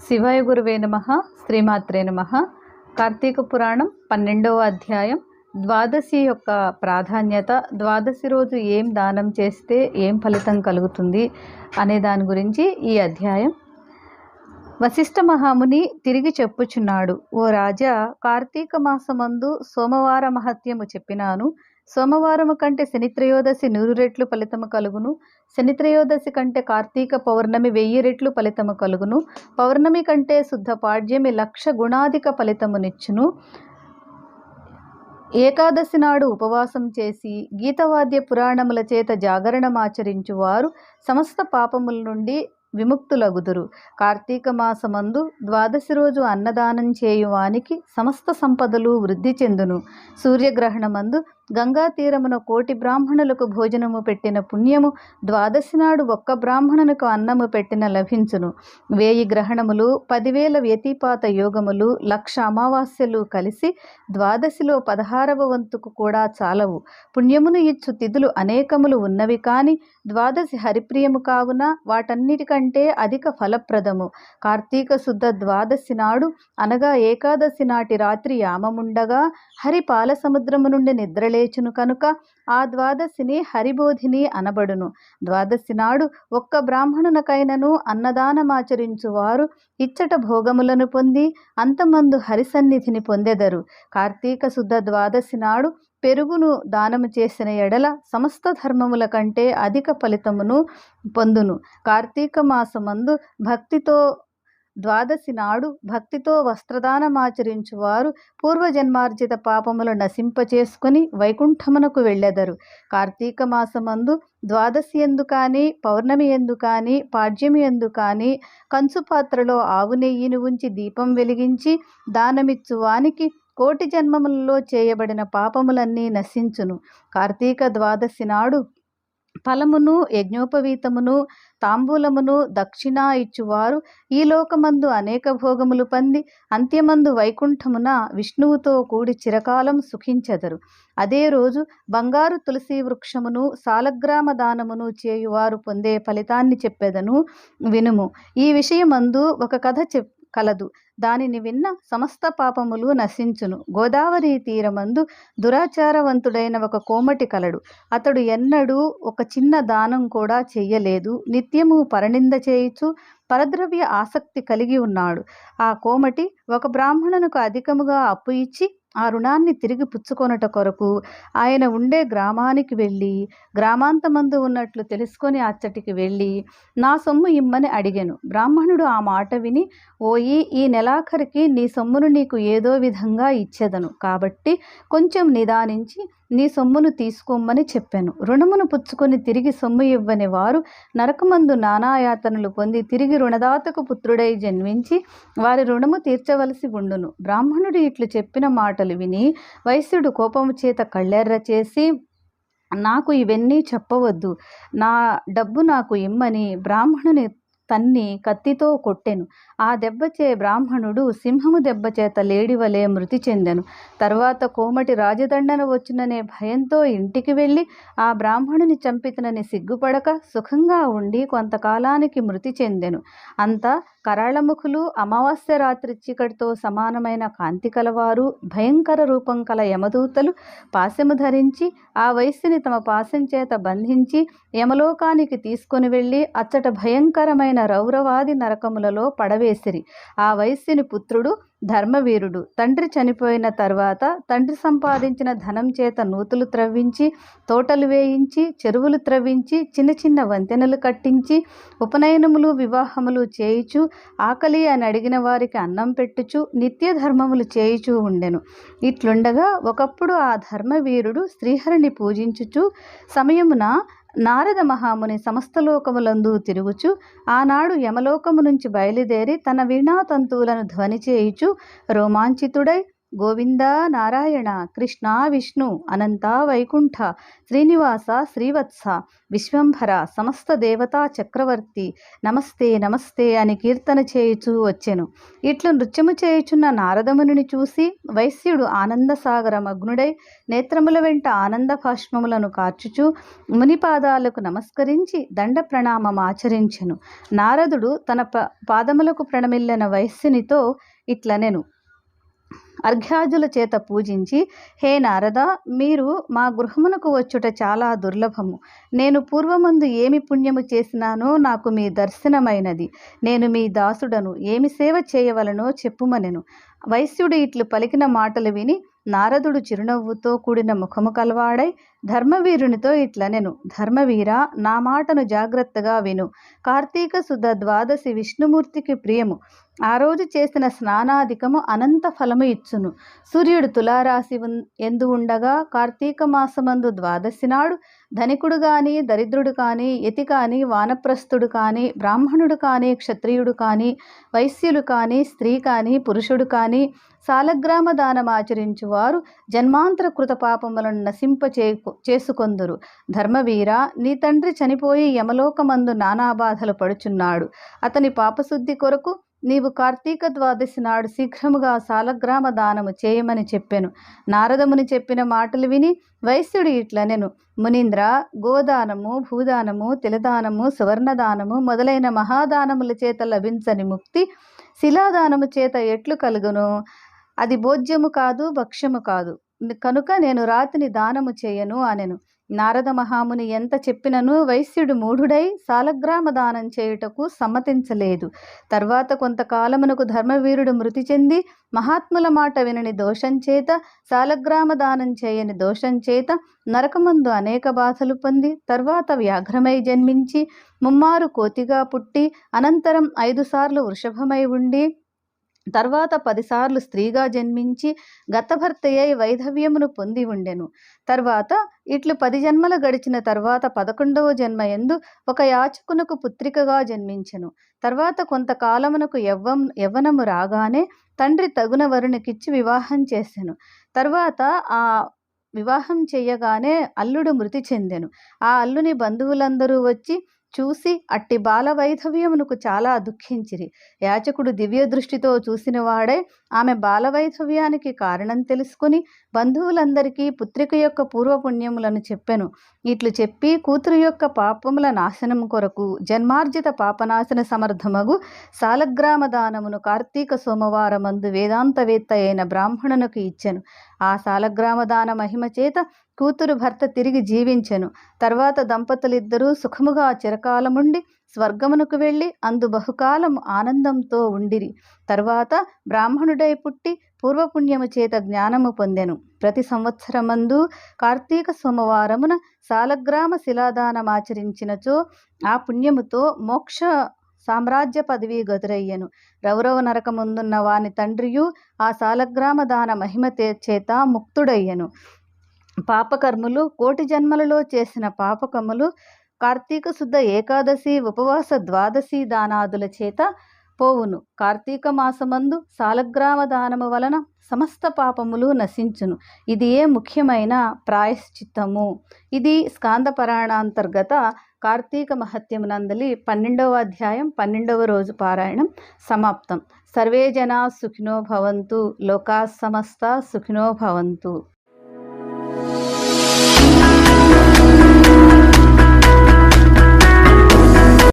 శివాయ గురువే నమః. శ్రీమాత్రే నమః. కార్తీక పురాణం 12వ అధ్యాయం. ద్వాదశి యొక్క ప్రాధాన్యత, ద్వాదశి రోజు ఏం దానం చేస్తే ఏం ఫలితం కలుగుతుంది అనే దాని గురించి ఈ అధ్యాయం. వశిష్ఠ మహాముని తిరిగి చెప్పుచున్నాడు: ఓ రాజా, కార్తీక మాసమందు సోమవార మహత్యము చెప్పినాను. సోమవారము కంటే శనిత్రయోదశి 100 రెట్లు ఫలితము కలుగును. శనిత్రయోదశి కంటే కార్తీక పౌర్ణమి 1000 రెట్లు ఫలితము కలుగును. పౌర్ణమి కంటే శుద్ధ పాడ్యమి 1,00,000 గుణాధిక ఫలితమునిచ్చును. ఏకాదశి నాడు ఉపవాసం చేసి గీతవాద్య పురాణముల చేత జాగరణమాచరించువారు సమస్త పాపముల నుండి విముక్తులగుదురు. కార్తీక మాసమందు ద్వాదశి రోజు అన్నదానం చేయువానికి సమస్త సంపదలు వృద్ధి చెందును. సూర్యగ్రహణమందు గంగా తీరమున 1,000 బ్రాహ్మణులకు భోజనము పెట్టిన పుణ్యము ద్వాదశి నాడు ఒక్క బ్రాహ్మణునికి అన్నము పెట్టిన లభించును. 1000 గ్రహణములు, 10,000 వ్యతిపాత యోగములు, 1,00,000 అమావాస్యలు కలిసి ద్వాదశిలో 16వ వంతుకు కూడా చాలవు. పుణ్యమును ఇచ్చు తిథులు అనేకములు ఉన్నవి, కాని ద్వాదశి హరిప్రియము కావున వాటన్నిటికంటే అధిక ఫలప్రదము. కార్తీక శుద్ధ ద్వాదశి నాడు అనగా ఏకాదశి నాటి రాత్రి యామముండగా హరి పాల సముద్రము నుండి నిద్రలేచును కనుక ఆ ద్వాదశిని హరిబోధిని అనబడును. ద్వాదశి నాడు ఒక్క బ్రాహ్మణునకైనను అన్నదానమాచరించువారు ఇచ్చట భోగములను పొంది అంతమందు హరిసన్నిధిని పొందెదరు. కార్తీక శుద్ధ ద్వాదశి నాడు పెరుగును దానము చేసిన ఎడల సమస్త ధర్మముల కంటే అధిక ఫలితమును పొందును. కార్తీక మాసమందు ద్వాదశి నాడు భక్తితో వస్త్రదానమాచరించువారు పూర్వజన్మార్జిత పాపములు నశింపచేసుకుని వైకుంఠమునకు వెళ్ళెదరు. కార్తీక మాసమందు ద్వాదశి ఎందు కానీ, పౌర్ణమి ఎందు కానీ, పాడ్యమి ఎందు కానీ కంచు పాత్రలో ఆవు నెయ్యిని ఉంచి దీపం వెలిగించి దానమిచ్చువానికి 1,000 జన్మములలో చేయబడిన పాపములన్నీ నశించును. కార్తీక ద్వాదశి నాడు ఫలమును, యజ్ఞోపవీతమును, తాంబూలమును, దక్షిణ ఇచ్చువారు ఈ లోకమందు అనేక భోగములు పొంది అంత్యమందు వైకుంఠమున విష్ణువుతో కూడి చిరకాలం సుఖించెదరు. అదే రోజు బంగారు తులసి వృక్షమును, సాలగ్రామ దానమును చేయువారు పొందే ఫలితాన్ని చెప్పెదను, వినుము. ఈ విషయమందు ఒక కథ కలదు. దానిని విన్న సమస్త పాపములు నశించును. గోదావరి తీరమందు దురాచారవంతుడైన ఒక కోమటి కలడు. అతడు ఎన్నడూ ఒక చిన్న దానం కూడా చెయ్యలేదు. నిత్యము పరనింద చేయుచు పరద్రవ్య ఆసక్తి కలిగి ఉన్నాడు. ఆ కోమటి ఒక బ్రాహ్మణునకు అధికముగా అప్పు ఇచ్చి ఆ రుణాన్ని తిరిగి పుచ్చుకొనుట కొరకు ఆయన ఉండే గ్రామానికి వెళ్ళి గ్రామాంతమందు ఉన్నట్లు తెలుసుకొని అచ్చటికి వెళ్ళి నా సొమ్ము ఇమ్మని అడిగాను. బ్రాహ్మణుడు ఆ మాట విని, ఓయి, ఈ నెలాఖరికి నీ సొమ్మును నీకు ఏదో విధంగా ఇచ్చేదను, కాబట్టి కొంచెం నిదానించి నీ సొమ్మును తీసుకోమని చెప్పాను. రుణమును పుచ్చుకొని తిరిగి సొమ్ము ఇవ్వని వారు నరకమందు నానాయాతనలు పొంది తిరిగి రుణదాతకు పుత్రుడై జన్మించి వారి రుణము తీర్చవలసి ఉండును. బ్రాహ్మణుడు ఇట్లు చెప్పిన మాటలు విని వైశ్యుడు కోపము చేత కళ్ళెర్ర చేసి, నాకు ఇవన్నీ చెప్పవద్దు, నా డబ్బు నాకు ఇమ్మని బ్రాహ్మణుని తన్ని కత్తితో కొట్టెను. ఆ దెబ్బచే బ్రాహ్మణుడు సింహము దెబ్బచేత లేడివలే మృతి చెందెను. తర్వాత కోమటి రాజదండన వచ్చుననే భయంతో ఇంటికి వెళ్ళి ఆ బ్రాహ్మణుని చంపితనని సిగ్గుపడక సుఖంగా ఉండి కొంతకాలానికి మృతి చెందెను. అంతా కరాళముఖులు, అమావాస్య రాత్రి చీకటితో సమానమైన కాంతి కలవారు, భయంకర రూపం కల యమదూతలు పాశము ధరించి ఆ వైశ్యుని తమ పాశం చేత బంధించి యమలోకానికి తీసుకొని వెళ్ళి అచ్చట భయంకరమైన రౌరవాది నరకములలో పడవేసిరి. ఆ వైశ్యుని పుత్రుడు ధర్మవీరుడు. తండ్రి చనిపోయిన తర్వాత తండ్రి సంపాదించిన ధనం చేత నూతులు త్రవ్వించి, తోటలు వేయించి, చెరువులు త్రవ్వించి, చిన్న చిన్న వంతెనలు కట్టించి, ఉపనయనములు వివాహములు చేయుచు, ఆకలి అని అడిగిన వారికి అన్నం పెట్టుచు, నిత్య ధర్మములు చేయుచూ ఉండెను. ఇట్లుండగా ఒకప్పుడు ఆ ధర్మవీరుడు శ్రీహరిని పూజించుచు సమయమున నారద మహాముని సమస్తలోకములందు తిరుగుచు ఆనాడు యమలోకము నుంచి బయలుదేరి తన వీణాతంతువులను ధ్వని చేయుచు రోమాంచితుడై గోవింద నారాయణ కృష్ణ విష్ణు అనంత వైకుంఠ శ్రీనివాస శ్రీవత్స విశ్వంభర సమస్త దేవతా చక్రవర్తి నమస్తే నమస్తే అని కీర్తన చేయుచూ వచ్చెను. ఇట్లు నృత్యము చేయుచున్న నారదమునిని చూసి వైశ్యుడు ఆనందసాగర మగ్నుడై నేత్రముల వెంట ఆనంద భాష్మములను కార్చుచూ మునిపాదాలకు నమస్కరించి దండ ప్రణామం ఆచరించెను. నారదుడు తన పాదములకు ప్రణమిల్లిన వైశ్యునితో ఇట్లనెను. అర్ఘ్యాజుల చేత పూజించి, హే నారద, మీరు మా గృహమునకు వచ్చుట చాలా దుర్లభము. నేను పూర్వమందు ఏమి పుణ్యము చేసినానో నాకు మీ దర్శనమైనది. నేను మీ దాసుడను, ఏమి సేవ చేయవలనో చెప్పుమనెను. వైశ్యుడు ఇట్లు పలికిన మాటలు విని నారదుడు చిరునవ్వుతో కూడిన ముఖము కలవాడై ధర్మవీరునితో ఇట్లనెను. ధర్మవీర, నా మాటను జాగ్రత్తగా విను. కార్తీక శుద్ధ ద్వాదశి విష్ణుమూర్తికి ప్రియము. ఆ రోజు చేసిన స్నానాధికము అనంత ఫలము ఇచ్చును. సూర్యుడు తులారాశి ఎందు ఉండగా కార్తీక మాసమందు ద్వాదశి నాడు ధనికుడు కానీ, దరిద్రుడు కానీ, యతి కానీ, వానప్రస్థుడు కానీ, బ్రాహ్మణుడు కానీ, క్షత్రియుడు కానీ, వైశ్యులు కానీ, స్త్రీ కానీ, పురుషుడు కానీ సాలగ్రామ దానం ఆచరించువారు జన్మాంతర కృత పాపములను చేసుకొందురు. ధర్మవీర, నీ తండ్రి చనిపోయి యమలోకమందు నానా బాధలు పడుచున్నాడు. అతని పాపశుద్ధి కొరకు నీవు కార్తీక ద్వాదశి నాడు శీఘ్రముగా సాలగ్రామ దానము చేయమని చెప్పెను. నారదముని చెప్పిన మాటలు విని వైశ్యుడు ఇట్లనెను. మునీంద్ర, గోదానము, భూదానము, తిలదానము, సువర్ణదానము మొదలైన మహాదానముల చేత లభించని ముక్తి శిలాదానము చేత ఎట్లు కలుగును? అది భోజ్యము కాదు, భక్ష్యము కాదు. కనుక నేను రాతిని దానము చేయను అనెను. నారద మహాముని ఎంత చెప్పినను వైశ్యుడు మూఢుడై సాలగ్రామ దానం చేయుటకు సమ్మతించలేదు. తర్వాత కొంతకాలమునకు ధర్మవీరుడు మృతి చెంది మహాత్ముల మాట వినని దోషం చేత, సాలగ్రామ దానం చేయని దోషం చేత నరకమందు అనేక బాధలు పొంది తర్వాత వ్యాఘ్రమై జన్మించి ముమ్మారు కోతిగా పుట్టి అనంతరం 5 సార్లు వృషభమై ఉండి తర్వాత 10 సార్లు స్త్రీగా జన్మించి గతభర్తయ్యై వైధవ్యమును పొంది ఉండెను. తర్వాత ఇట్లు 10 జన్మలు గడిచిన తర్వాత 11వ జన్మ యందు ఒక యాచకునకు పుత్రికగా జన్మించెను. తర్వాత కొంతకాలమునకు యవ్వనము రాగానే తండ్రి తగున వరునికిచ్చి వివాహం చేసెను. తర్వాత ఆ వివాహం చెయ్యగానే అల్లుడు మృతి చెందెను. ఆ అల్లుని బంధువులందరూ వచ్చి చూసి అట్టి బాల వైధవ్యమునకు చాలా దుఃఖించిరి. యాచకుడు దివ్య దృష్టితో చూసిన వాడై ఆమె బాలవైధవ్యానికి కారణం తెలుసుకుని బంధువులందరికీ పుత్రిక యొక్క పూర్వపుణ్యములను చెప్పెను. ఇట్లు చెప్పి కూతురు యొక్క పాపముల నాశనం కొరకు జన్మార్జిత పాపనాశన సమర్థమగు సాలగ్రామ దానమును కార్తీక సోమవారమందు వేదాంతవేత్త అయిన బ్రాహ్మణునకు ఇచ్చెను. ఆ సాలగ్రామ దాన మహిమ చేత కూతురు భర్త తిరిగి జీవించెను. తర్వాత దంపతులిద్దరూ సుఖముగా చిరకాలముండి స్వర్గమునకు వెళ్ళి అందు బహుకాలము ఆనందంతో ఉండిరి. తర్వాత బ్రాహ్మణుడై పుట్టి పూర్వపుణ్యము చేత జ్ఞానము పొందెను. ప్రతి సంవత్సరమందు కార్తీక సోమవారమున సాలగ్రామ శిలాదానమాచరించినచో ఆ పుణ్యముతో మోక్ష సామ్రాజ్య పదవి గదురయ్యెను. రౌరవ నరకముందున్న వాని తండ్రియు ఆ సాలగ్రామ దాన మహిమ చేత ముక్తుడయ్యెను. పాపకర్ములు, 1,000,000 జన్మలలో చేసిన పాపకములు కార్తీక శుద్ధ ఏకాదశి, ఉపవాస ద్వాదశి దానాదుల చేత పోవును. కార్తీక మాసమందు సాలగ్రామ దానము వలన సమస్త పాపములు నశించును. ఇది ముఖ్యమైన ప్రాయశ్చిత్తము. ఇది స్కాంద పురాణాంతర్గత కార్తీక మహత్యమునందలి 12వ అధ్యాయం 12వ రోజు పారాయణం సమాప్తం. సర్వే జనా సుఖినో భవంతు. లోకా సమస్త సుఖినో భవంతు.